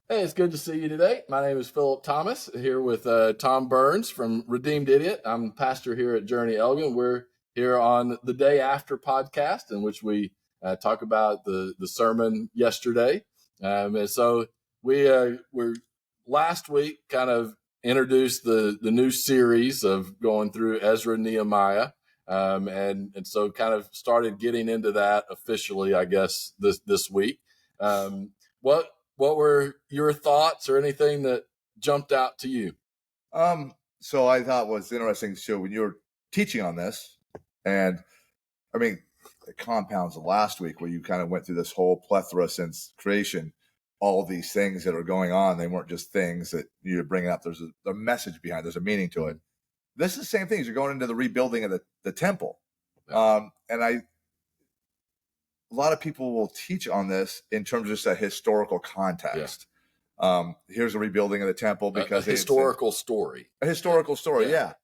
Hey, it's good to see you today. My name is Philip Thomas, here with Tom Burns from Redeemed Idiot. I'm pastor here at Journey Elgin. We're here on the Day After podcast, in which we talk about the sermon yesterday. And so we're last week kind of introduced the new series of going through Ezra, Nehemiah, and so kind of started getting into that officially, I guess, this week. What what were your thoughts or anything that jumped out to you? So I thought was interesting to show when you were teaching on this, and I mean, it compounds the last week where you kind of went through this whole plethora since creation, all these things that are going on. They weren't just things that you're bringing up. There's a message behind. There's a meaning to it. This is the same thing as you're going into the rebuilding of the temple. And a lot of people will teach on this in terms of just a historical context. Here's a rebuilding of the temple because a historical story. A historical story, yeah.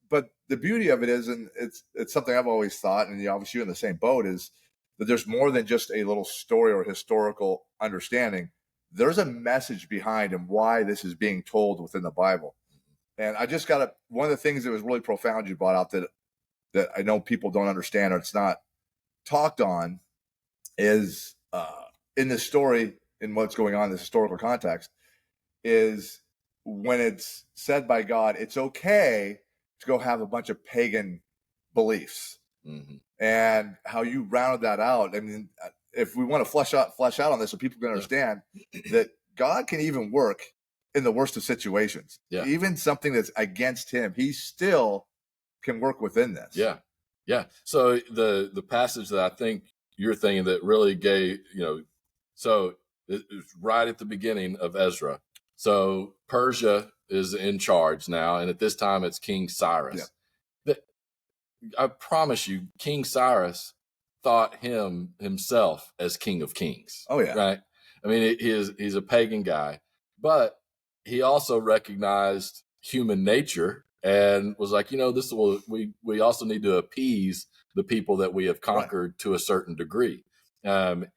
But the beauty of it is, and it's something I've always thought, and obviously you're in the same boat, is that there's more than just a little story or historical understanding. There's a message behind and why this is being told within the Bible. And I just got one of the things that was really profound you brought out that I know people don't understand or it's not talked on is in this story, in what's going on in this historical context, is when it's said by God, it's okay to go have a bunch of pagan beliefs. Mm-hmm. And how you rounded that out. I mean, if we want to flesh out on this so people can understand that God can even work in the worst of situations. Yeah. Even something that's against him, he still can work within this. Yeah. Yeah. So the passage that I think you're thinking that really gave, so it's right at the beginning of Ezra. So Persia is in charge now, and at this time it's King Cyrus. Yeah. I promise you, King Cyrus thought himself as King of Kings. Oh yeah, right. I mean, he's a pagan guy, but he also recognized human nature and was like, we also need to appease the people that we have conquered to a certain degree. And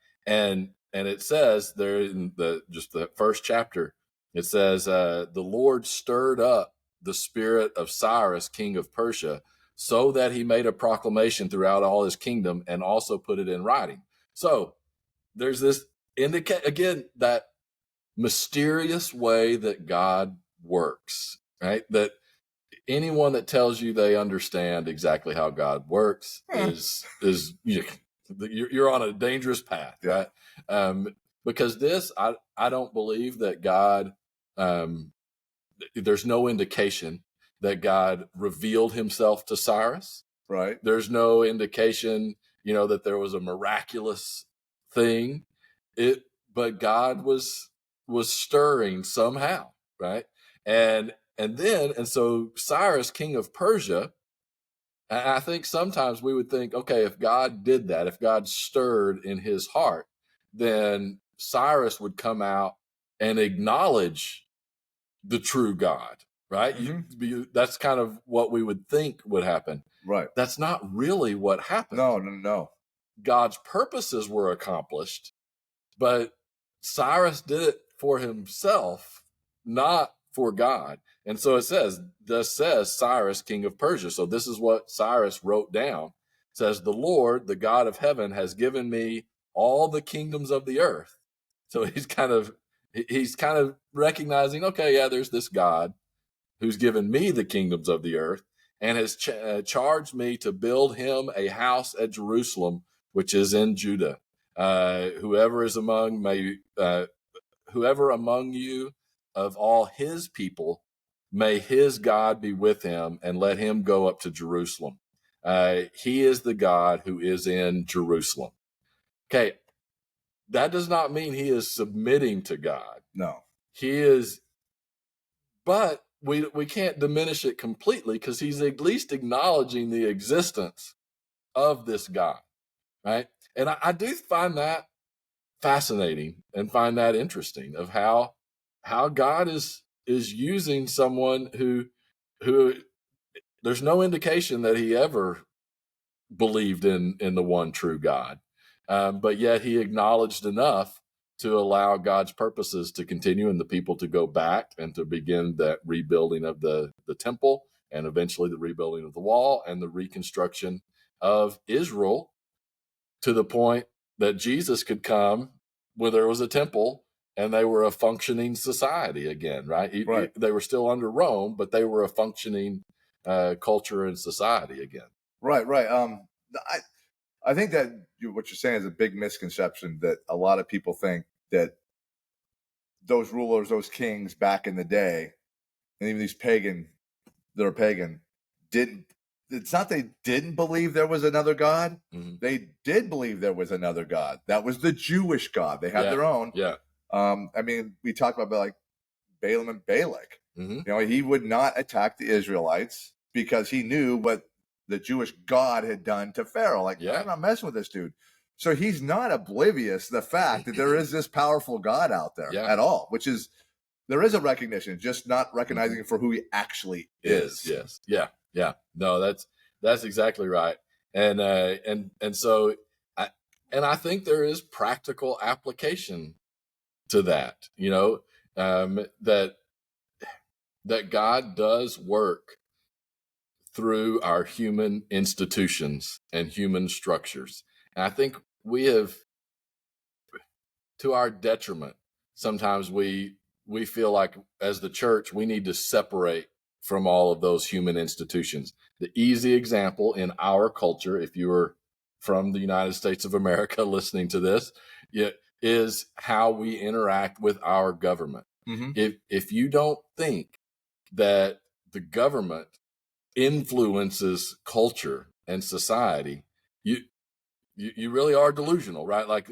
it says there in the first chapter, it says, the Lord stirred up the spirit of Cyrus, king of Persia, so that he made a proclamation throughout all his kingdom and also put it in writing. So there's this again, that mysterious way that God works, right? That anyone that tells you they understand exactly how God works is you're on a dangerous path, right? Because I don't believe that God, there's no indication that God revealed himself to Cyrus. Right. There's no indication, that there was a miraculous thing. But God was stirring somehow, right? And so Cyrus, king of Persia, I think sometimes we would think, okay, if God did that, if God stirred in his heart, then Cyrus would come out and acknowledge the true God, right? Mm-hmm. That's kind of what we would think would happen. Right. That's not really what happened. No. God's purposes were accomplished, but Cyrus did it for himself, not for God. And so it says, thus says Cyrus, king of Persia. So this is what Cyrus wrote down. It says, the Lord, the God of heaven, has given me all the kingdoms of the earth. So he's kind of recognizing, okay, yeah, there's this God who's given me the kingdoms of the earth and has charged me to build him a house at Jerusalem, which is in Judah. Whoever among you of all his people, may his God be with him, and let him go up to Jerusalem. He is the God who is in Jerusalem. Okay, that does not mean he is submitting to God. No, he is, but we can't diminish it completely because he's at least acknowledging the existence of this God, right? And I do find that fascinating and find that interesting of how God is using someone who there's no indication that he ever believed in the one true God, but yet he acknowledged enough to allow God's purposes to continue and the people to go back and to begin that rebuilding of the temple, and eventually the rebuilding of the wall and the reconstruction of Israel, to the point that Jesus could come where there was a temple and they were a functioning society again, right? Right. They were still under Rome, but they were a functioning culture and society again. Right. I think that what you're saying is a big misconception, that a lot of people think that those rulers, those kings back in the day, and even these pagan, didn't. It's not they didn't believe there was another God. Mm-hmm. They did believe there was another God. That was the Jewish God. They had their own. Yeah. I mean, we talk about like Balaam and Balak. Mm-hmm. You know, he would not attack the Israelites because he knew what the Jewish God had done to Pharaoh. Like, I'm not messing with this dude. So he's not oblivious to the fact that there is this powerful God out there at all, which is, there is a recognition, just not recognizing it for who he actually is. Yes. Yeah. No, that's exactly right. And so I think there is practical application to that, you know, that God does work through our human institutions and human structures. And I think we have, to our detriment, sometimes we feel like as the church, we need to separate from all of those human institutions. The easy example in our culture, if you were from the United States of America listening to this, is how we interact with our government. Mm-hmm. If you don't think that the government influences culture and society, you really are delusional, right? Like,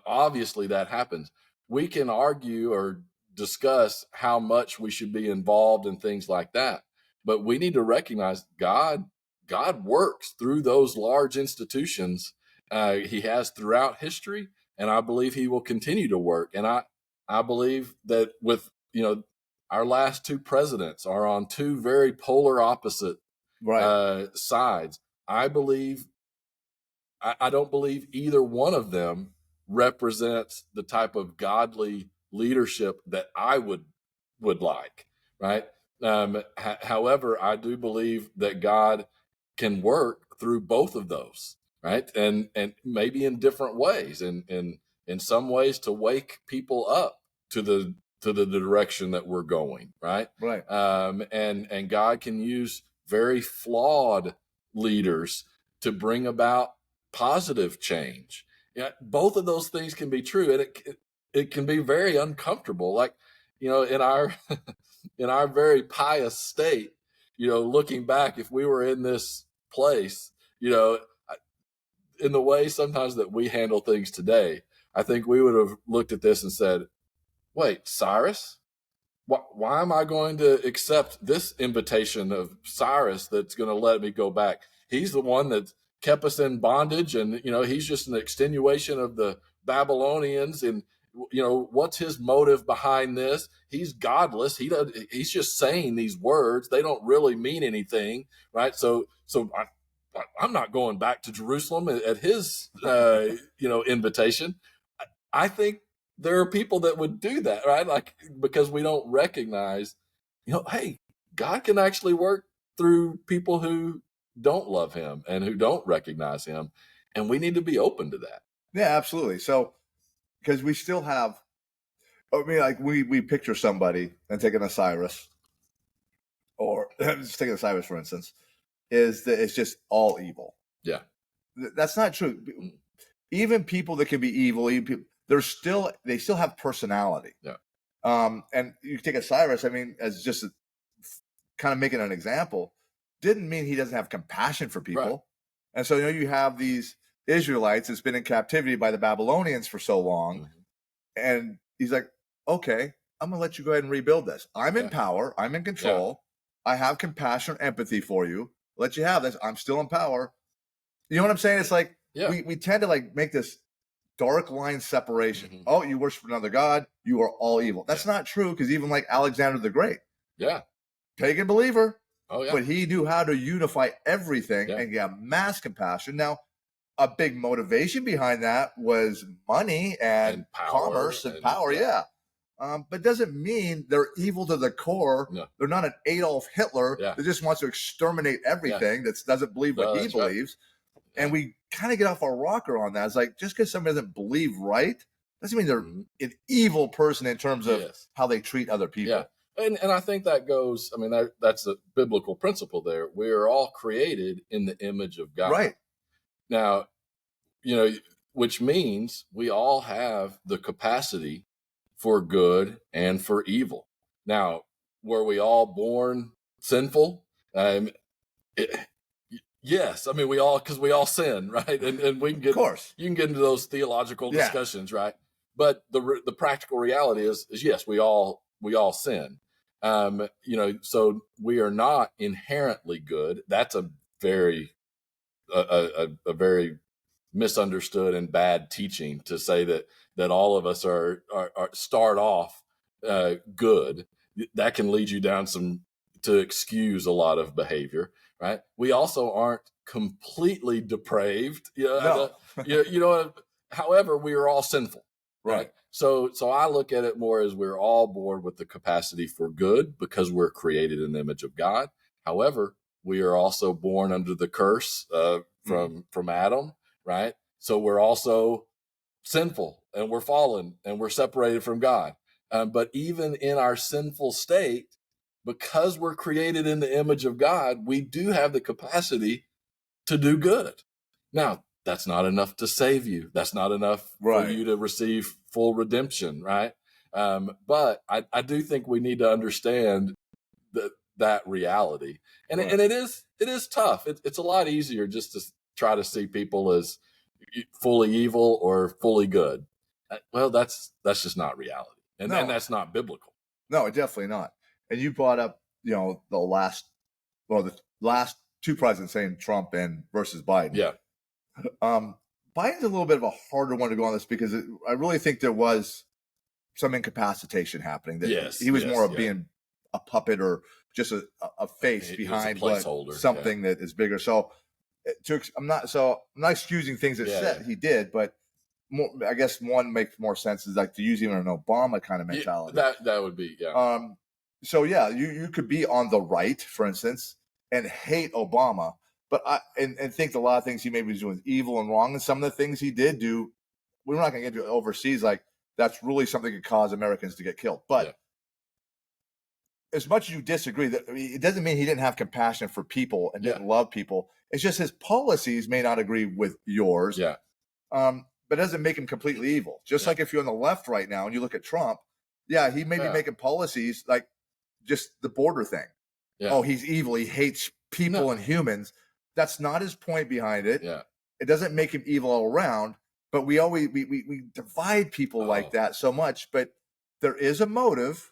obviously that happens. We can argue or discuss how much we should be involved in things like that, but we need to recognize God works through those large institutions. He has throughout history, and I believe he will continue to work. And I believe that with, you know, our last two presidents are on two very polar opposite sides. I don't believe either one of them represents the type of godly leadership that I would like, right? However, I do believe that God can work through both of those, right? And maybe in different ways, and in some ways to wake people up to the direction that we're going, right? Right. And God can use very flawed leaders to bring about positive change. Yeah, both of those things can be true, and it can be very uncomfortable. Like, you know, in our in our very pious state, you know, looking back, if we were in this place, you know, in the way sometimes that we handle things today, I think we would have looked at this and said, "Wait, Cyrus? Why am I going to accept this invitation of Cyrus that's going to let me go back? He's the one that kept us in bondage, and, you know, he's just an extenuation of the Babylonians. And, you know, what's his motive behind this? He's godless. He's just saying these words. They don't really mean anything, right? So I'm not going back to Jerusalem at his, you know, invitation." I think there are people that would do that, right? Like, because we don't recognize, you know, hey, God can actually work through people who don't love him and who don't recognize him. And we need to be open to that. Yeah, absolutely. So, because we still have, I mean, like we picture somebody and taking a Cyrus, or just taking a Cyrus, for instance, is that it's just all evil. Yeah. That's not true. Even people that can be evil, they still have personality. Yeah. And you take a Cyrus, I mean, as just kind of making an example, didn't mean he doesn't have compassion for people. Right. And so, you know, you have these Israelites that's been in captivity by the Babylonians for so long. Mm-hmm. And he's like, okay, I'm going to let you go ahead and rebuild this. I'm in power. I'm in control. I have compassion, empathy for you. Let you have this. I'm still in power. You know what I'm saying? It's like, we tend to like make this dark line separation. Mm-hmm. Oh, you worship another God, you are all evil. That's not true, because even like Alexander the Great, pagan believer, but he knew how to unify everything and get mass compassion. Now, a big motivation behind that was money and, And power commerce and and- power. yeah. Yeah. But doesn't mean they're evil to the core. No. They're not an Adolf Hitler Yeah. that just wants to exterminate everything that doesn't believe what No, he that's right. believes. Yeah. And we kind of get off our rocker on that. It's like, just because somebody doesn't believe right doesn't mean they're Mhm. an evil person in terms of Yes. how they treat other people. Yeah. And I think that goes, I mean, that's a biblical principle there. We are all created in the image of God. Right. Now, you know, which means we all have the capacity for good and for evil. Now, were we all born sinful? Yes. I mean, because we all sin, right? And we can Of get, course. you can get into those theological Yeah. discussions, right? But the practical reality is yes, we all sin. You know, so we are not inherently good. That's a very very misunderstood and bad teaching to say that all of us are start off good. That can lead you down to excuse a lot of behavior, right? We also aren't completely depraved. No. You know. However, we are all sinful, right? So I look at it more as we're all born with the capacity for good because we're created in the image of God. However, we are also born under the curse from Adam, right? So we're also sinful and we're fallen and we're separated from God. But even in our sinful state, because we're created in the image of God, we do have the capacity to do good. Now, that's not enough to save you. That's not enough for you to receive full redemption, right? But I do think we need to understand that reality, and and it is tough. It's a lot easier just to try to see people as fully evil or fully good. Well, that's just not reality, and that's not biblical. No, definitely not. And you brought up, the last two presidents, saying Trump and versus Biden. Yeah. Biden's a little bit of a harder one to go on this because I really think there was some incapacitation happening. That he was more of being a puppet or just a face behind something that is bigger. So I'm not excusing things that he did, but more, I guess one makes more sense is like to use even an Obama kind of mentality. That would be So yeah, you could be on the right, for instance, and hate Obama, but and think a lot of things he maybe was doing evil and wrong, and some of the things he did do, we're not going to get to overseas. Like that's really something that could cause Americans to get killed. But as much as you disagree, it doesn't mean he didn't have compassion for people and didn't love people. It's just his policies may not agree with yours. Yeah. But it doesn't make him completely evil. Just like if you're on the left right now and you look at Trump, he may be making policies like just the border thing. Yeah. Oh, he's evil. He hates people and humans. That's not his point behind it. Yeah. It doesn't make him evil all around. But we always we divide people like that so much. But there is a motive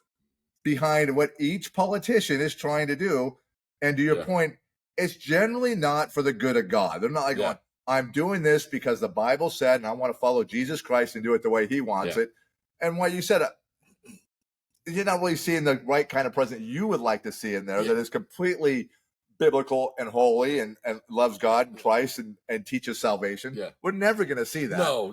behind what each politician is trying to do. And to your point, it's generally not for the good of God. They're not like going, I'm doing this because the Bible said, and I want to follow Jesus Christ and do it the way he wants it. And what you said, you're not really seeing the right kind of president you would like to see in there that is completely biblical and holy and loves God and Christ and teaches salvation. Yeah. We're never going to see that. No,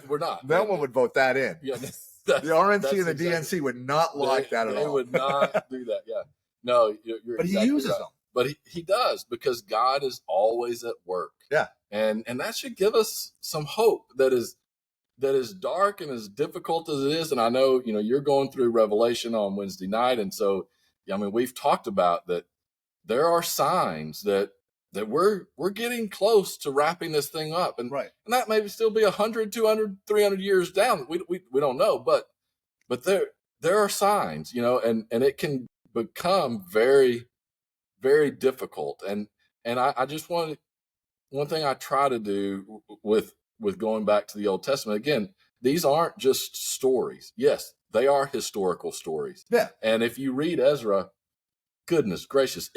we're not. No one would vote that in. Yeah. The RNC and the DNC would not like that at all. They would not do that. Yeah. No, you're but exactly he uses right. them. But he does, because God is always at work. Yeah. And that should give us some hope that is dark and as difficult as it is. And I know, you're going through Revelation on Wednesday night. And so, I mean, we've talked about that there are signs that we're getting close to wrapping this thing up. And, and that may still be 100, 200, 300 years down. We don't know, but there are signs, and it can become very, very difficult. And I just one thing I try to do with going back to the Old Testament, again, these aren't just stories. Yes, they are historical stories. Yeah. And if you read Ezra, goodness gracious,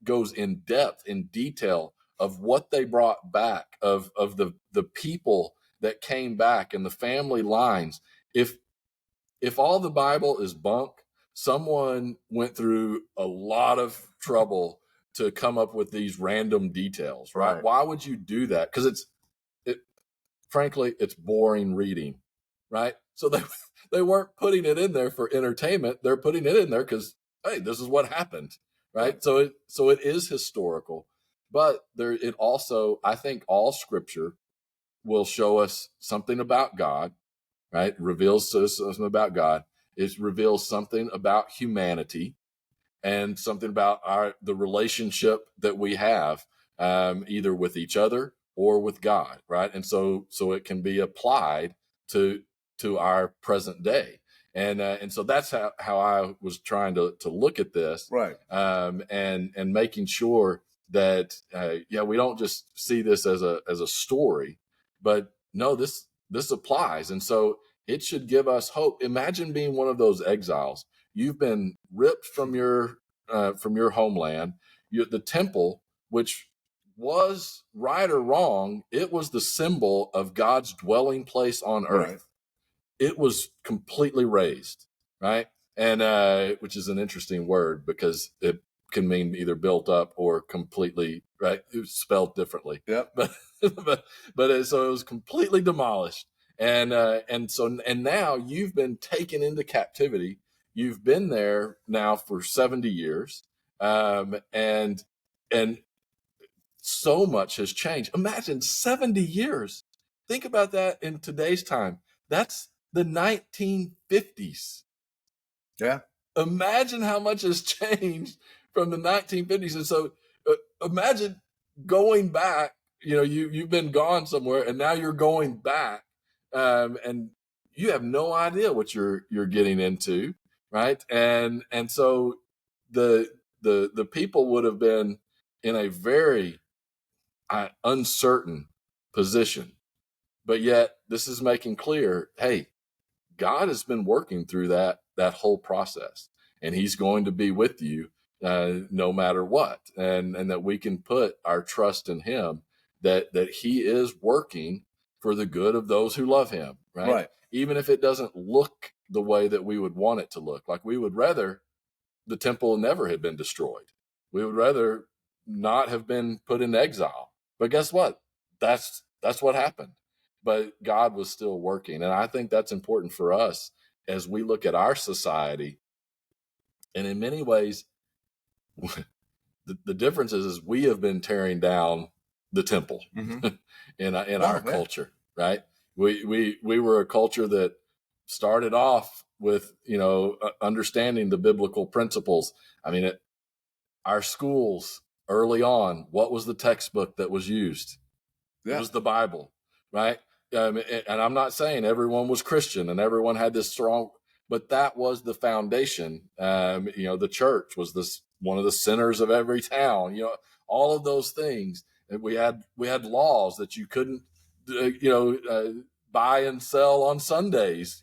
goes in depth, in detail of what they brought back, of the people that came back and the family lines. If all the Bible is bunk, someone went through a lot of trouble to come up with these random details, right? Why would you do that? Because frankly, it's boring reading, right? So they weren't putting it in there for entertainment. They're putting it in there because, hey, this is what happened, right? So it is historical, but it also, I think all scripture will show us something about God, right? Reveals to us something about God. It reveals something about humanity and something about the relationship that we have, either with each other or with God, right? And so it can be applied to our present day, and so that's how I was trying to look at this, Right. And making sure that we don't just see this as a story, but no, this applies, and so it should give us hope. Imagine being one of those exiles. You've been ripped from your homeland. The temple, which was right or wrong, it was the symbol of God's dwelling place on earth. Right. It was completely razed, right? And which is an interesting word because it can mean either built up or completely, right? It was spelled differently. Yep. But so it was completely demolished, and now you've been taken into captivity. You've been there now for 70 years, and so much has changed. Imagine 70 years. Think about that in today's time. That's the 1950s. Yeah. Imagine how much has changed from the 1950s. And so imagine going back, you've been gone somewhere and now you're going back, and you have no idea what you're getting into, right? And so the people would have been in a very uncertain position, but yet this is making clear, hey, God has been working through that whole process, and He's going to be with you no matter what, and that we can put our trust in Him, that He is working for the good of those who love Him, right? Even if it doesn't look the way that we would want it to look. Like, we would rather the temple never had been destroyed. We would rather not have been put in exile. But guess what? That's what happened. But God was still working. And I think that's important for us as we look at our society. And in many ways, the difference is we have been tearing down the temple in our culture, right? We were a culture that started off with, understanding the biblical principles. I mean, our schools early on, what was the textbook that was used? It was the Bible, right? And I'm not saying everyone was Christian and everyone had this strong, but that was the foundation. The church was one of the centers of every town. All of those things. And we had laws that you couldn't, buy and sell on Sundays.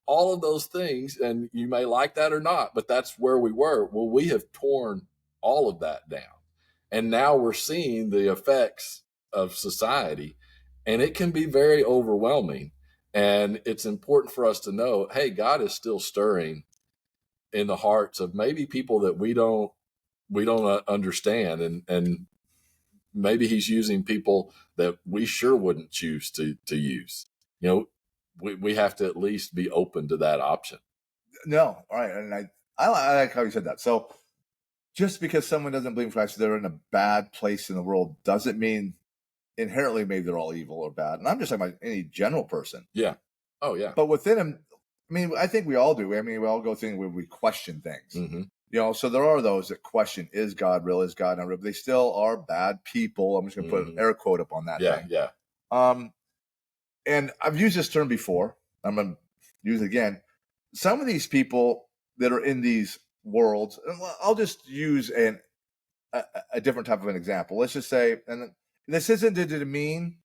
All of those things, and you may like that or not, but that's where we were. Well, we have torn all of that down, and now we're seeing the effects of society, and it can be very overwhelming. And it's important for us to know, hey, God is still stirring in the hearts of maybe people that we don't understand, and maybe He's using people that we sure wouldn't choose to use. We have to at least be open to that option. No, all right, and I like how you said that. So just because someone doesn't believe in Christ, they're in a bad place in the world, doesn't mean inherently maybe they're all evil or bad. And I'm just talking about any general person. Yeah. Oh, yeah. But within them, I mean, I think we all do. I mean, we all go through where we question things. Mm-hmm. So there are those that question, is God real? Is God not real? But they still are bad people. I'm just going to put an air quote up on that thing. Yeah. And I've used this term before. I'm going to use it again. Some of these people that are in these worlds, and I'll just use a different type of an example. Let's just say, and this isn't to demean,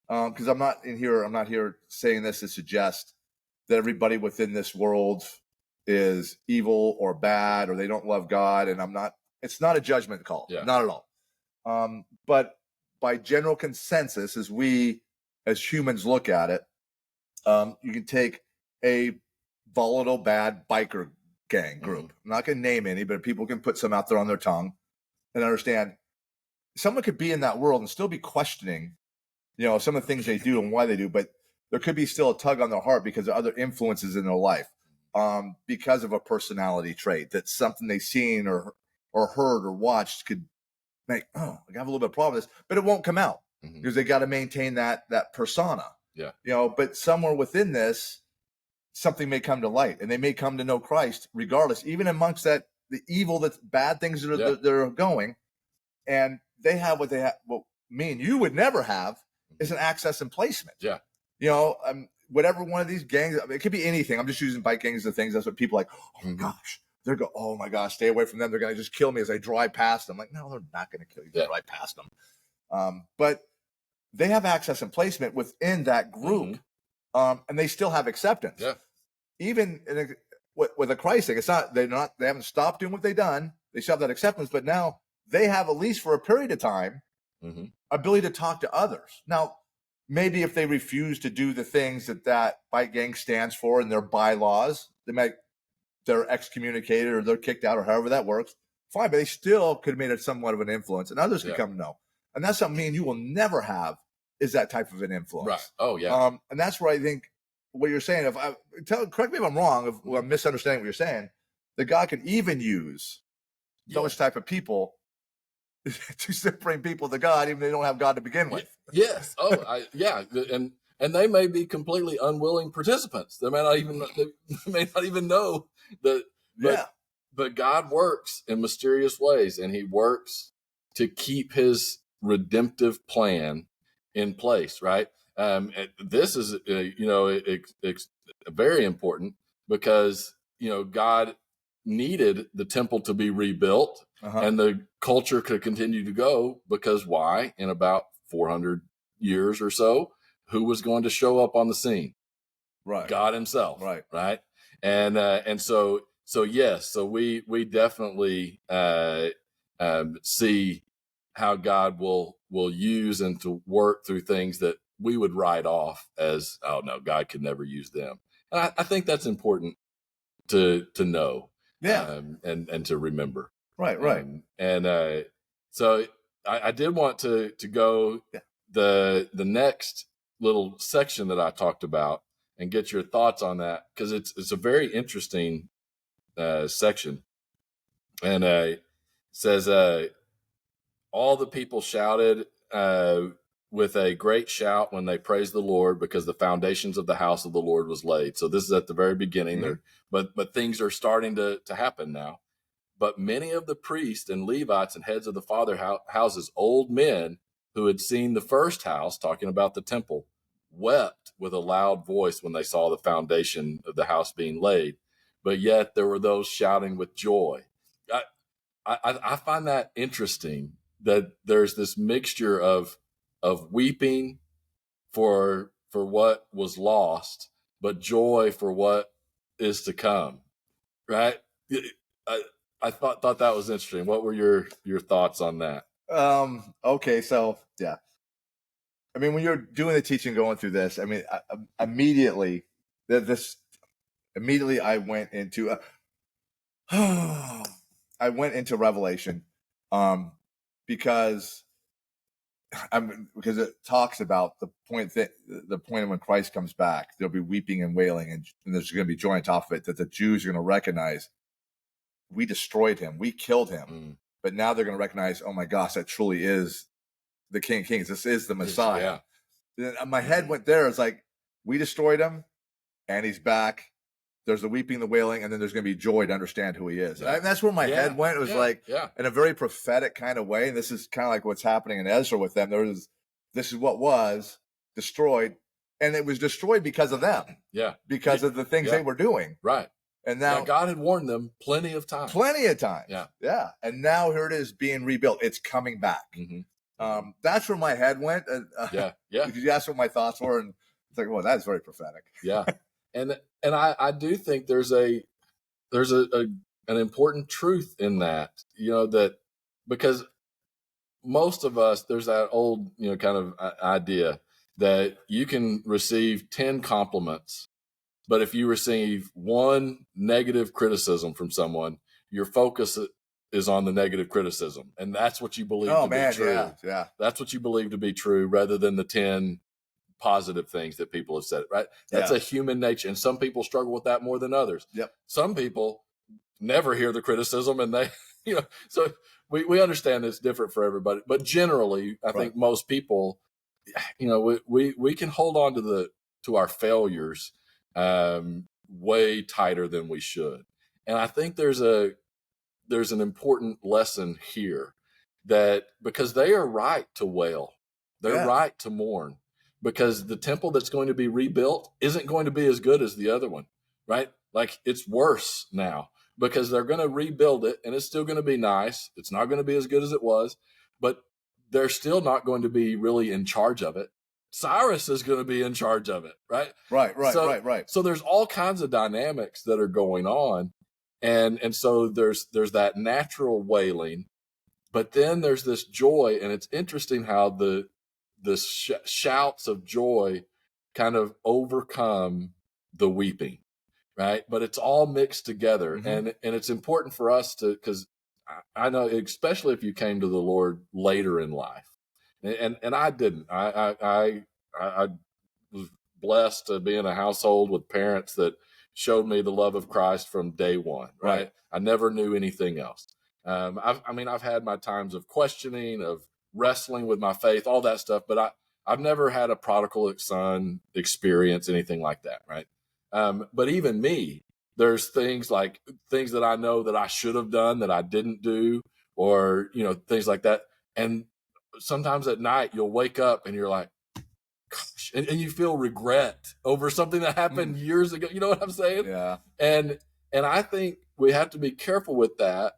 because I'm not here saying this to suggest that everybody within this world is evil or bad or they don't love God. And it's not a judgment call, not at all. But by general consensus, as we as humans look at it, you can take a volatile, bad biker gang group. I'm not going to name any, but people can put some out there on their tongue and understand someone could be in that world and still be questioning some of the things they do and why they do, but there could be still a tug on their heart because of other influences in their life, because of a personality trait, that's something they've seen or heard or watched could make, I have a little bit of problem with this, but it won't come out because they got to maintain that persona. Yeah. But somewhere within this, something may come to light, and they may come to know Christ regardless, even amongst the evil, that's bad things that are going, and they have what they have. What me and you would never have is an access and placement. Yeah. Whatever one of these gangs, it could be anything. I'm just using bike gangs as things. That's what people like. Oh my gosh, oh my gosh, stay away from them. They're going to just kill me as I drive past them. Like, no, they're not going to kill you. Just drive past them. But they have access and placement within that group, and they still have acceptance. Yeah. Even with a Christ thing, they haven't stopped doing what they've done. They still have that acceptance, but now they have, at least for a period of time, ability to talk to others. Now, maybe if they refuse to do the things that bike gang stands for in their bylaws, they're excommunicated or they're kicked out or however that works. Fine, but they still could have made it somewhat of an influence, and others could come to know. And that's something me and you will never have, is that type of an influence. Right. Oh yeah. And that's where I think what you're saying. Correct me if I'm wrong, if I'm misunderstanding what you're saying, that God can even use those type of people to bring people to God, even if they don't have God to begin with. Yes. Oh, and they may be completely unwilling participants. They may not even know that. But God works in mysterious ways, and He works to keep His redemptive plan in place. Right. This is it's very important because God needed the temple to be rebuilt, and the culture could continue to go, because why? In about 400 years or so, who was going to show up on the scene? Right. God Himself. Right. And so yes, so we definitely see how God will use and to work through things that we would write off as, oh no, God could never use them. And I think that's important to know. Yeah. And to remember. Right. So I did want to go the next little section that I talked about and get your thoughts on that, because it's a very interesting section. And it says, all the people shouted with a great shout when they praised the Lord, because the foundations of the house of the Lord was laid. So this is at the very beginning there, but things are starting to happen now. But many of the priests and Levites and heads of the father houses, old men who had seen the first house, talking about the temple, wept with a loud voice when they saw the foundation of the house being laid. But yet there were those shouting with joy. I find that interesting, that there's this mixture of weeping for what was lost, but joy for what is to come. Right? I thought that was interesting. What were your thoughts on that? Okay, so yeah. I mean, when you're doing the teaching, going through this, I mean, immediately I went into Revelation, because it talks about the point when Christ comes back, there'll be weeping and wailing, and there's going to be joy on top of it, that the Jews are going to recognize, we destroyed him, we killed him, but now they're going to recognize, oh my gosh, that truly is the King of Kings. This is the Messiah. Yeah. My head went there. It's like, we destroyed him, and he's back. There's the weeping, the wailing, and then there's going to be joy to understand who he is. Yeah. And that's where my head went. It was in a very prophetic kind of way. And this is kind of like what's happening in Ezra with them. This is what was destroyed, and it was destroyed because of them. Yeah. Because of the things they were doing. Right. And now God had warned them plenty of times. Yeah. Yeah. And now here it is being rebuilt. It's coming back. That's where my head went. Because you asked what my thoughts were, and it's like, well, that's very prophetic. Yeah. And I do think there's an important truth in that, that because most of us, there's that old, kind of idea that you can receive 10 compliments, but if you receive one negative criticism from someone, your focus is on the negative criticism, and that's what you believe Oh to man, be true. yeah, yeah. That's what you believe to be true, rather than the 10 positive things that people have said. Right? That's Yeah. a human nature, and some people struggle with that more than others. Yep. Some people never hear the criticism, and they, so we understand it's different for everybody, but generally, I think most people, we can hold on to our failures way tighter than we should. And I think there's an important lesson here, that because they are right to wail, they're right to mourn, because the temple that's going to be rebuilt isn't going to be as good as the other one, right? Like, it's worse now, because they're going to rebuild it, and it's still going to be nice. It's not going to be as good as it was, but they're still not going to be really in charge of it. Cyrus is going to be in charge of it, right? Right. So there's all kinds of dynamics that are going on, and so there's that natural wailing, but then there's this joy, and it's interesting how the shouts of joy kind of overcome the weeping, right? But it's all mixed together, and it's important for us to, because I know, especially if you came to the Lord later in life, and I didn't. I was blessed to be in a household with parents that showed me the love of Christ from day one. Right? I never knew anything else. I've had my times of questioning, of wrestling with my faith, all that stuff, but I've never had a prodigal son experience, anything like that. Right? But even me, there's things that I know that I should have done that I didn't do, or, things like that. And sometimes at night you'll wake up and you're like, gosh, and you feel regret over something that happened years ago. You know what I'm saying? Yeah. And I think we have to be careful with that.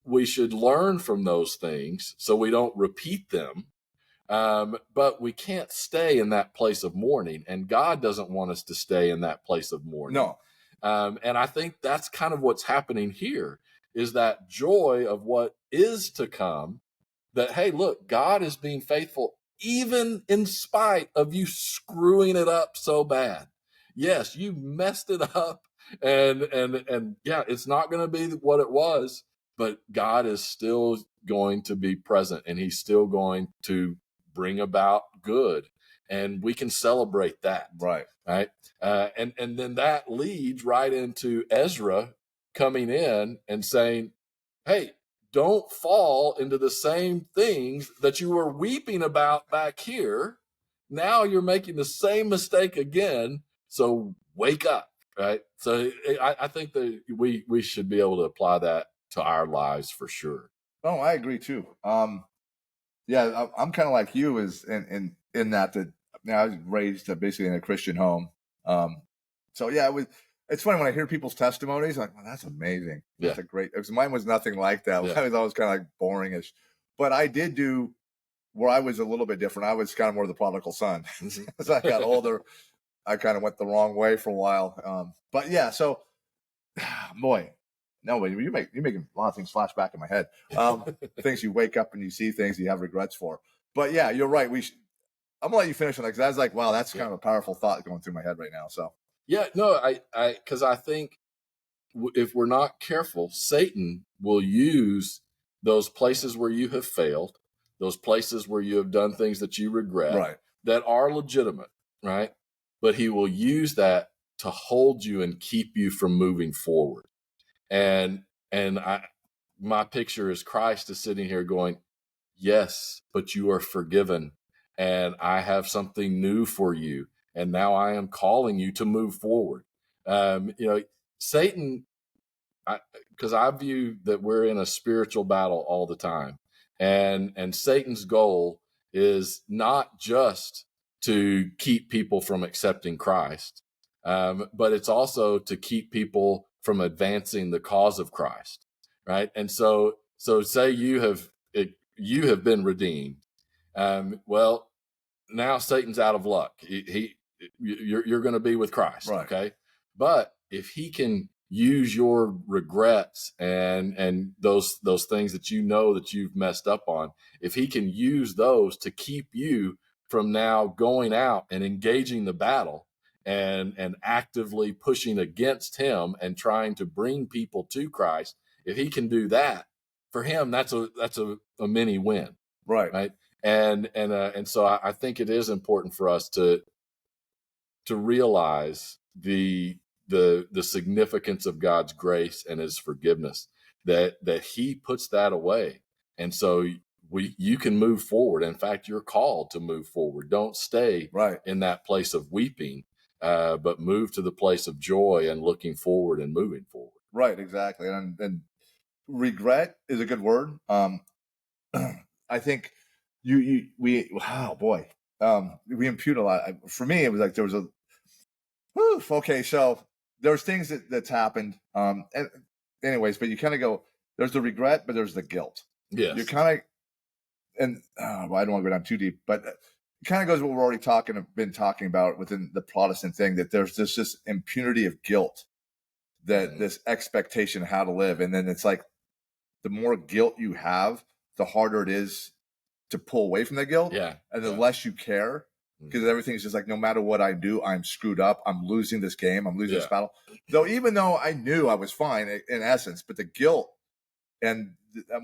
We should learn from those things so we don't repeat them. But we can't stay in that place of mourning, and God doesn't want us to stay in that place of mourning. No. And I think that's kind of what's happening here, is that joy of what is to come, that, hey, look, God is being faithful even in spite of you screwing it up so bad. Yes, you messed it up, and yeah, it's not going to be what it was, but God is still going to be present, and he's still going to bring about good, and we can celebrate that. Right. And then that leads right into Ezra coming in and saying, hey, don't fall into the same things that you were weeping about back here. Now you're making the same mistake again. So wake up, right? So I think that we should be able to apply that to our lives for sure. Oh, I agree too. Yeah, I'm kind of like you, is in that I was raised basically in a Christian home. So yeah, it's funny when I hear people's testimonies, I'm like, well, that's amazing. That's a great, because mine was nothing like that. I was always kind of like boringish, but I did do where I was a little bit different. I was kind of more the prodigal son. As I got older, I kind of went the wrong way for a while. But yeah, so boy, no, you're making a lot of things flash back in my head. Things you wake up and you see things you have regrets for. But yeah, you're right. I'm gonna let you finish on that, because I was like, wow, that's kind of a powerful thought going through my head right now. So yeah, no, because I think if we're not careful, Satan will use those places where you have failed, those places where you have done things that you regret, that are legitimate, right? But he will use that to hold you and keep you from moving forward. And my picture is Christ is sitting here going, yes, but you are forgiven, and I have something new for you, and now I am calling you to move forward. Satan, because I view that we're in a spiritual battle all the time, and Satan's goal is not just to keep people from accepting Christ, but it's also to keep people from advancing the cause of Christ, right? And so say you have been redeemed. Well, now Satan's out of luck. You're going to be with Christ, okay? But if he can use your regrets and those things that that you've messed up on, if he can use those to keep you from now going out and engaging the battle and actively pushing against him and trying to bring people to Christ, if he can do that, for him, that's a mini win, Right. right? And so I think it is important for us to realize the significance of God's grace and His forgiveness, that He puts that away, and so you can move forward. In fact, you're called to move forward. Don't stay Right. in that place of weeping, but move to the place of joy and looking forward and moving forward. Right. Exactly. And regret is a good word. I think we wow boy, we impute a lot. For me, it was like there was a whew, okay. So there's things that's happened. And anyways, but you kind of go. There's the regret, but there's the guilt. Yes. You kind of and well, I don't want to go down too deep, but it kind of goes what we're already been talking about within the Protestant thing, that there's this impunity of guilt, that this expectation of how to live, and then it's like the more guilt you have, the harder it is to pull away from the guilt, and the less you care, because everything's just like, no matter what I do, I'm screwed up. I'm losing this game. I'm losing this battle. Though, even though I knew I was fine in essence, but the guilt, and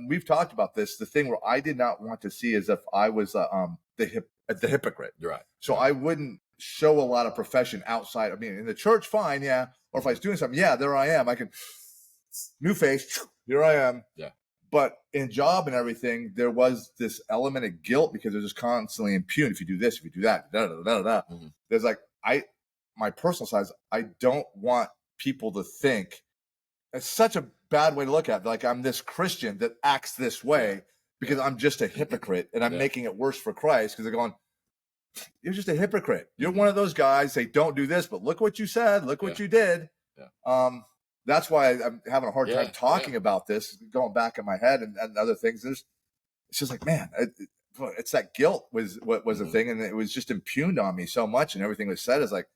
we've talked about this, the thing where I did not want to see as if I was the hypocrite. Right. So I wouldn't show a lot of profession outside. I mean, in the church, fine, yeah. Or if I was doing something, yeah, there I am. I can new face, here I am. Yeah. But in job and everything, there was this element of guilt because they're just constantly impugned. If you do this, if you do that, there's like my personal size. I don't want people to think, it's such a bad way to look at it, like I'm this Christian that acts this way because I'm just a hypocrite and I'm making it worse for Christ, because they're going, you're just a hypocrite. You're one of those guys. They don't do this, but look what you said. Look what you did. Yeah. That's why I'm having a hard time talking about this, going back in my head and other things. It's just like, man, it's that guilt was what was the thing. And it was just impugned on me so much. And everything was said is like,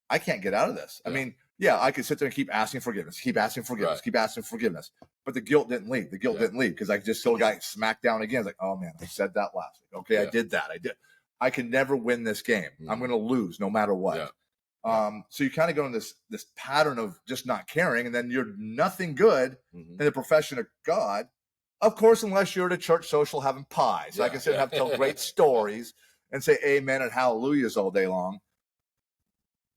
I can't get out of this. I mean, I could sit there and keep asking forgiveness, keep asking forgiveness. But the guilt didn't leave. The guilt didn't leave, because I just still got smacked down again. It's like, oh man, I said that last week. Okay, I did that. I can never win this game. I'm going to lose no matter what. So you kind of go in this pattern of just not caring, and then you're nothing good in the profession of God. Of course, unless you're at a church social having pies. So I can sit and tell great stories and say amen and hallelujahs all day long.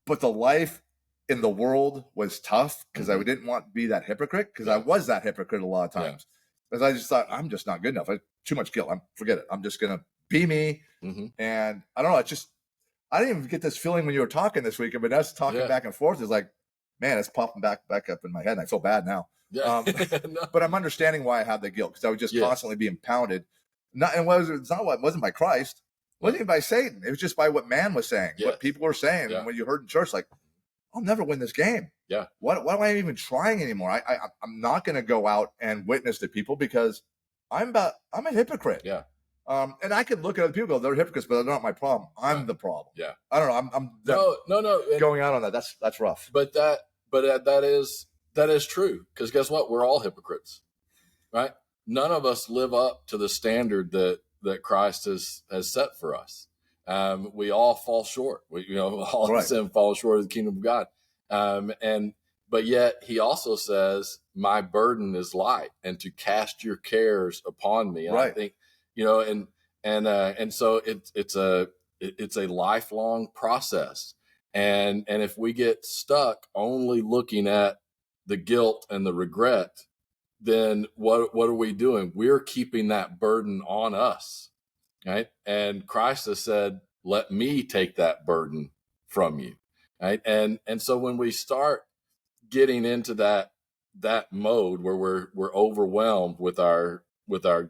But the life in the world was tough, because I didn't want to be that hypocrite, because I was that hypocrite a lot of times. Because I just thought, I'm just not good enough. Too much guilt. Forget it. I'm just going to be me. And I don't know. It's just, I didn't even get this feeling when you were talking this week, but us talking back and forth is like, man, it's popping back up in my head, and I feel bad now. No. But I'm understanding why I had the guilt, because I would just constantly being pounded. It wasn't by Christ. It wasn't even by Satan. It was just by what man was saying, what people were saying. And when you heard in church, like, I'll never win this game. What am I even trying anymore? I'm not going to go out and witness to people, because I'm a hypocrite. And I could look at other people and go, they're hypocrites, but they're not my problem. I'm the problem. I don't know. I'm no. Going out on that. That's rough. But that is true, because guess what? We're all hypocrites, right? None of us live up to the standard that Christ has set for us. We all fall short. All of sin fall short of the kingdom of God. But yet He also says, my burden is light, and to cast your cares upon me. And I think, and so it's a lifelong process. And if we get stuck only looking at the guilt and the regret, then what are we doing? We're keeping that burden on us, right? And Christ has said, let me take that burden from you, right? And so when we start getting into that mode where we're overwhelmed with our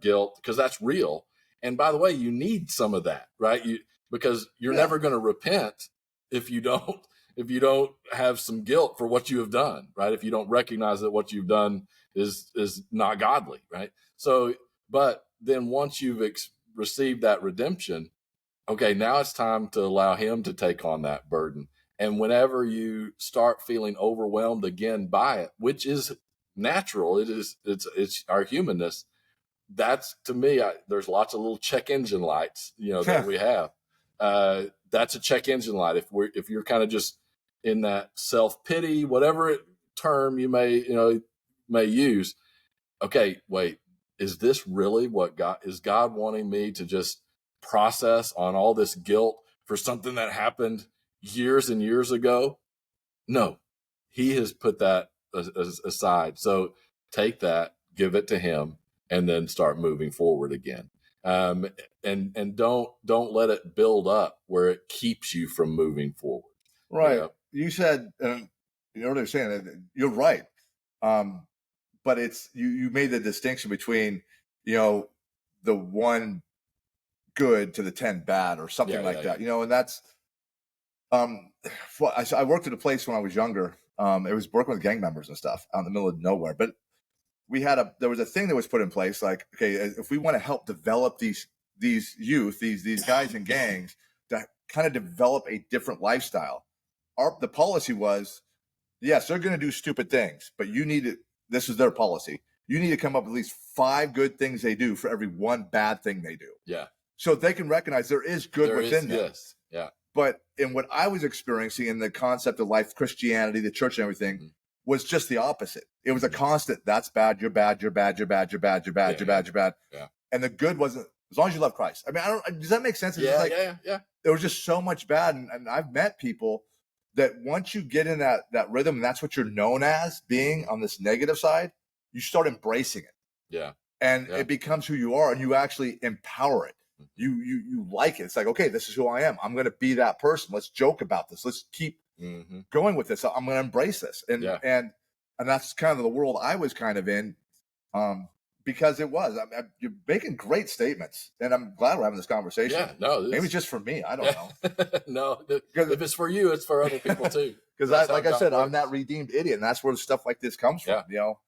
guilt, because that's real. And by the way, you need some of that, right? Because you're never going to repent if you don't have some guilt for what you have done, right? If you don't recognize that what you've done is not godly, right? So, but then once you've received that redemption, okay, now it's time to allow Him to take on that burden. And whenever you start feeling overwhelmed again by it, which is natural, it's our humanness. That's, to me, there's lots of little check engine lights, that we have. That's a check engine light. If you're kind of just in that self-pity, whatever term you may use. Okay, wait, is this really what God wanting me to just process on all this guilt for something that happened years and years ago? No, he has put that aside. So take that, give it to him, and then start moving forward again. And don't let it build up where it keeps you from moving forward. Right. You said, you know, they're saying that you're right. But it's, you made the distinction between, you know, the one good to the 10 bad or something like that, you know, and that's, I worked at a place when I was younger. It was working with gang members and stuff out in the middle of nowhere, but there was a thing that was put in place. Like, okay, if we want to help develop these youth, these guys in gangs to kind of develop a different lifestyle, the policy was, yes, they're going to do stupid things, but this is their policy. You need to come up with at least 5 good things they do for every 1 bad thing they do. Yeah. So they can recognize there is good within them. Yes. Yeah. But in what I was experiencing in the concept of life, Christianity, the church and everything, was just the opposite. It was a constant, that's bad, you're bad, you're bad, you're bad, you're bad, you're bad, you're bad, you're bad. Yeah. And the good wasn't, as long as you love Christ. I mean, does that make sense? It's just like, there was just so much bad. And I've met people that once you get in that rhythm, and that's what you're known as, being on this negative side, you start embracing it. Yeah. And it becomes who you are, and you actually empower it. You like it. It's like, okay, this is who I am. I'm going to be that person. Let's joke about this. Let's keep going with this. I'm going to embrace this. And that's kind of the world I was kind of in, because it was. You're making great statements, and I'm glad we're having this conversation. Yeah, no, maybe it's just for me. I don't know. No, if it's for you, it's for other people too. Because like I said, I'm that redeemed idiot, and that's where stuff like this comes from. You know,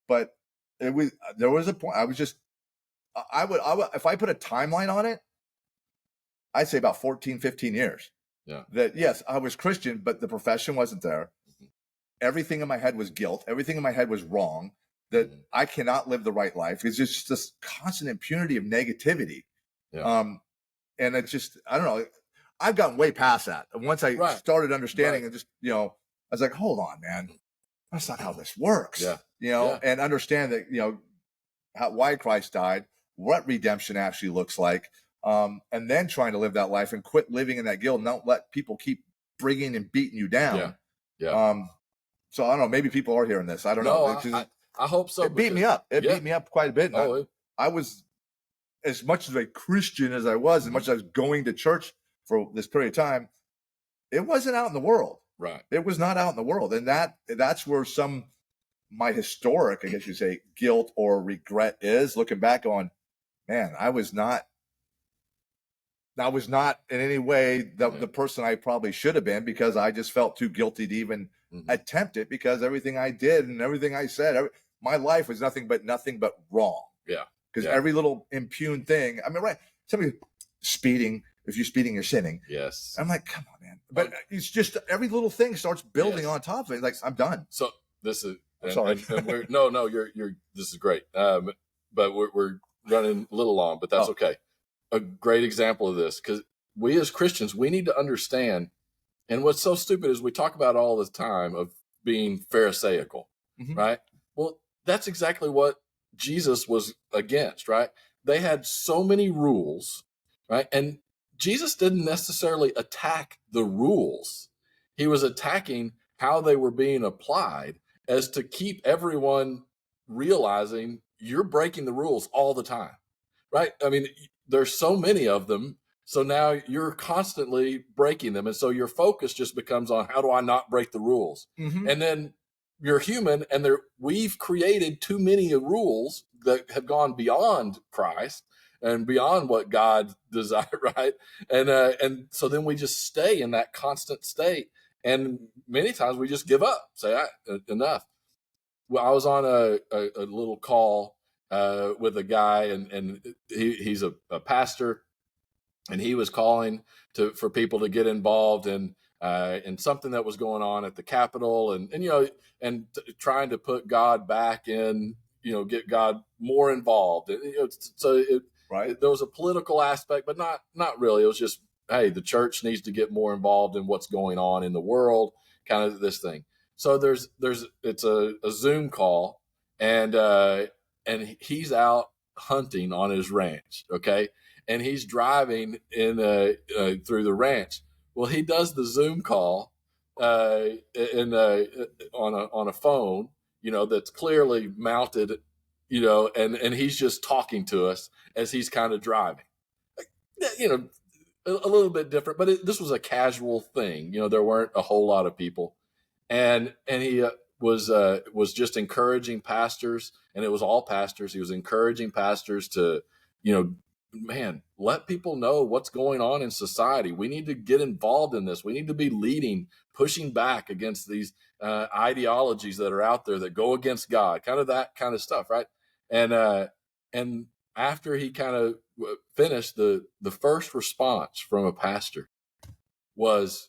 but there was a point. I was just. I would, if I put a timeline on it, I'd say about 14, 15 years. Yeah. That, yes, I was Christian, but the profession wasn't there. Everything in my head was guilt. Everything in my head was wrong. That I cannot live the right life. It's just this constant impunity of negativity. Yeah. And it's just, I don't know. I've gotten way past that. And once I started understanding and just, you know, I was like, hold on, man. That's not how this works. Yeah. You know, and understand that, you know, why Christ died, what redemption actually looks like, and then trying to live that life and quit living in that guilt and don't let people keep bringing and beating you down. Yeah. So I don't know, maybe people are hearing this. I don't know. I hope so. It beat me up. It beat me up quite a bit. I was, as much as a Christian as I was, as much as I was going to church for this period of time, it wasn't out in the world. Right. It was not out in the world. And that's where my historic, I guess you say, guilt or regret is, looking back on, man, I was not in any way the person I probably should have been, because I just felt too guilty to even attempt it, because everything I did and everything I said, my life was nothing but wrong. Yeah. Because every little impugned thing, I mean, right, somebody speeding, if you're speeding, you're sinning. Yes. I'm like, come on, man. But it's just every little thing starts building on top of it. Like, I'm done. So this is, sorry. And you're this is great. But we're running a little long, but that's okay. A great example of this, because we as Christians, we need to understand, and what's so stupid is we talk about all the time of being Pharisaical, right? Well, that's exactly what Jesus was against, right? They had so many rules, right? And Jesus didn't necessarily attack the rules. He was attacking how they were being applied, as to keep everyone realizing you're breaking the rules all the time, right? I mean, there's so many of them. So now you're constantly breaking them. And so your focus just becomes on, how do I not break the rules? And then you're human, and we've created too many rules that have gone beyond Christ and beyond what God desired, right? And so then we just stay in that constant state. And many times we just give up, say, enough. Well, I was on a little call with a guy, and he's a pastor, and he was calling for people to get involved in something that was going on at the Capitol, and trying to put God back in, get God more involved. There was a political aspect, but not really. It was just, hey, the church needs to get more involved in what's going on in the world, kind of this thing. So it's a Zoom call, and he's out hunting on his ranch. Okay. And he's driving through the ranch. Well, he does the Zoom call on a phone, that's clearly mounted, and he's just talking to us as he's kind of driving. A little bit different, but this was a casual thing. There weren't a whole lot of people, and he was just encouraging pastors, and it was all pastors. He was encouraging pastors to, man, let people know what's going on in society. We need to get involved in this. We need to be leading, pushing back against these ideologies that are out there that go against God, kind of that kind of stuff, right? And after he kind of finished, the first response from a pastor was,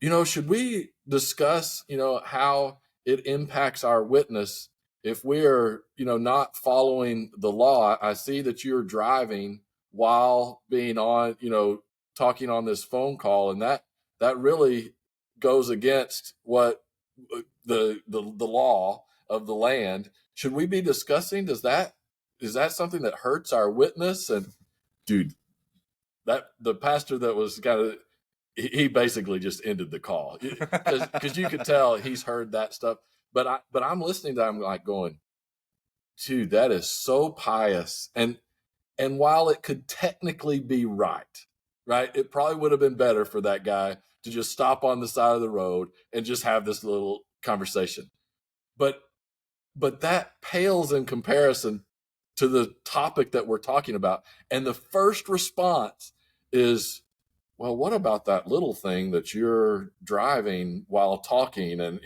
should we discuss, how it impacts our witness if we are, not following the law? I see that you're driving while being on, talking on this phone call, and that really goes against what the law of the land. Should we be discussing? Is that something that hurts our witness? And dude, that the pastor that was kind of, he basically just ended the call because you could tell he's heard that stuff. But I'm listening to him like going, dude, that is so pious. And while it could technically be right, it probably would have been better for that guy to just stop on the side of the road and just have this little conversation. But that pales in comparison to the topic that we're talking about. And the first response is, well, what about that little thing that you're driving while talking? And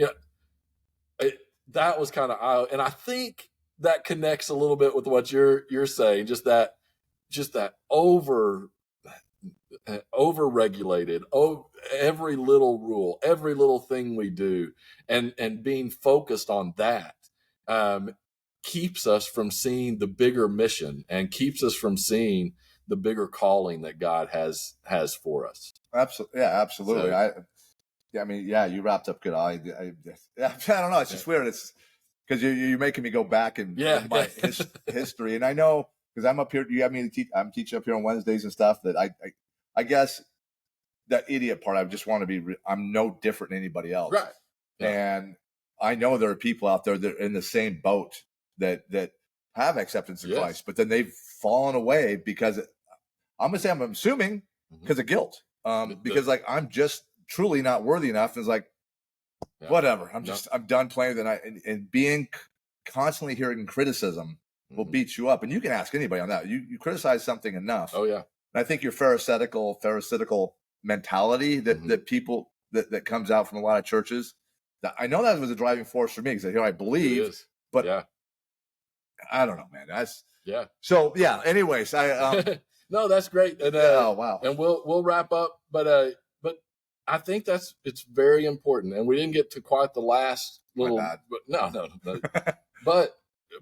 that was kind of, and I think that connects a little bit with what you're saying, just that over-regulated, every little rule, every little thing we do, and being focused on that keeps us from seeing the bigger mission and keeps us from seeing the bigger calling that God has for us. Absolutely. Yeah, absolutely. So, you wrapped up good. I don't know. It's just weird. It's because you're making me go back in my history. And I know, because I'm up here, you have me I'm teaching up here on Wednesdays and stuff, that I guess that idiot part, I just want to be, I'm no different than anybody else. Right. Yeah. And I know there are people out there that are in the same boat that have acceptance of Christ, but then they've fallen away because I'm assuming because of guilt. Because like, I'm just truly not worthy enough. And it's like, whatever. I'm done playing the night, and being constantly hearing criticism will beat you up. And you can ask anybody on that. You criticize something enough. Oh yeah. And I think your pharisaical mentality that people that comes out from a lot of churches, that I know that was a driving force for me, because I believe, but I don't know, man. That's So anyways, no, that's great. And, oh wow. And we'll wrap up, but I think it's very important, and we didn't get to quite the last little. But no.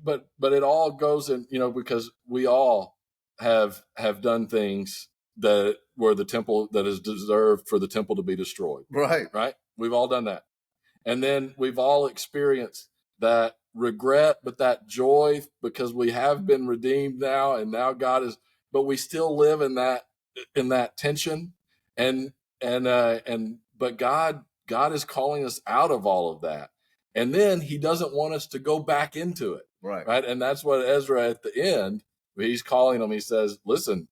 but it all goes in, because we all have done things that were the temple that is deserved for the temple to be destroyed. Right. We've all done that, and then we've all experienced that regret, but that joy, because we have been redeemed now, and now God is. But we still live in that tension, but God is calling us out of all of that, and then He doesn't want us to go back into it, right? And that's what Ezra at the end, he's calling them. He says, "Listen,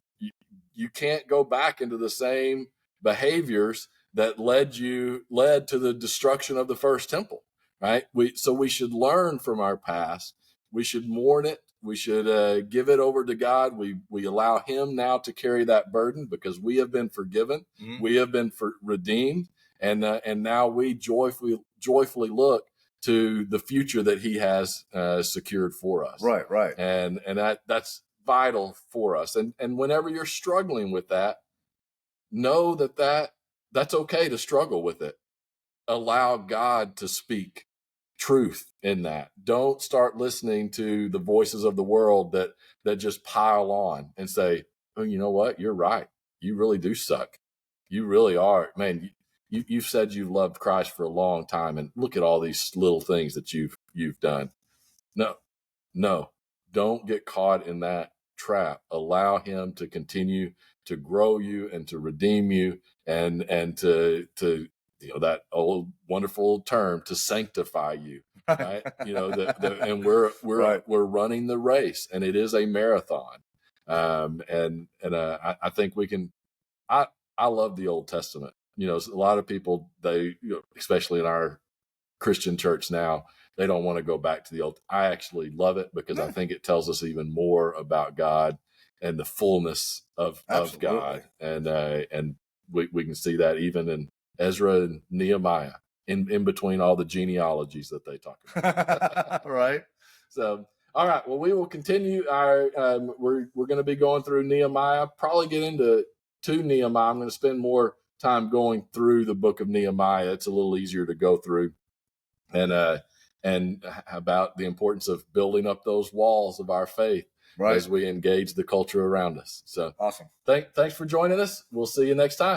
you can't go back into the same behaviors that led to the destruction of the first temple, right? So we should learn from our past. We should mourn it. We should give it over to God. We allow Him now to carry that burden, because we have been forgiven. Mm-hmm. We have been redeemed, and now we joyfully look to the future that He has secured for us. Right. And that's vital for us. And whenever you're struggling with that, know that's okay to struggle with it. Allow God to speak truth in that. Don't start listening to the voices of the world that just pile on and say, oh, you know what? You're right. You really do suck. You really are. Man, you've said you've loved Christ for a long time, and look at all these little things that you've done. No. don't get caught in that trap. Allow him to continue to grow you and to redeem you and to that old wonderful term, to sanctify you. Right. And we're Right. we're running the race, and it is a marathon. I think we can, I love the Old Testament. A lot of people, they, especially in our Christian church now, they don't want to go back to the old. I actually love it because I think it tells us even more about God and the fullness of God. And we can see that even in Ezra and Nehemiah, in between all the genealogies that they talk about. Right. So, all right. Well, we will continue our, we're going to be going through Nehemiah, probably get into Nehemiah. I'm going to spend more time going through the book of Nehemiah. It's a little easier to go through, and about the importance of building up those walls of our faith as we engage the culture around us. So awesome. Thanks for joining us. We'll see you next time.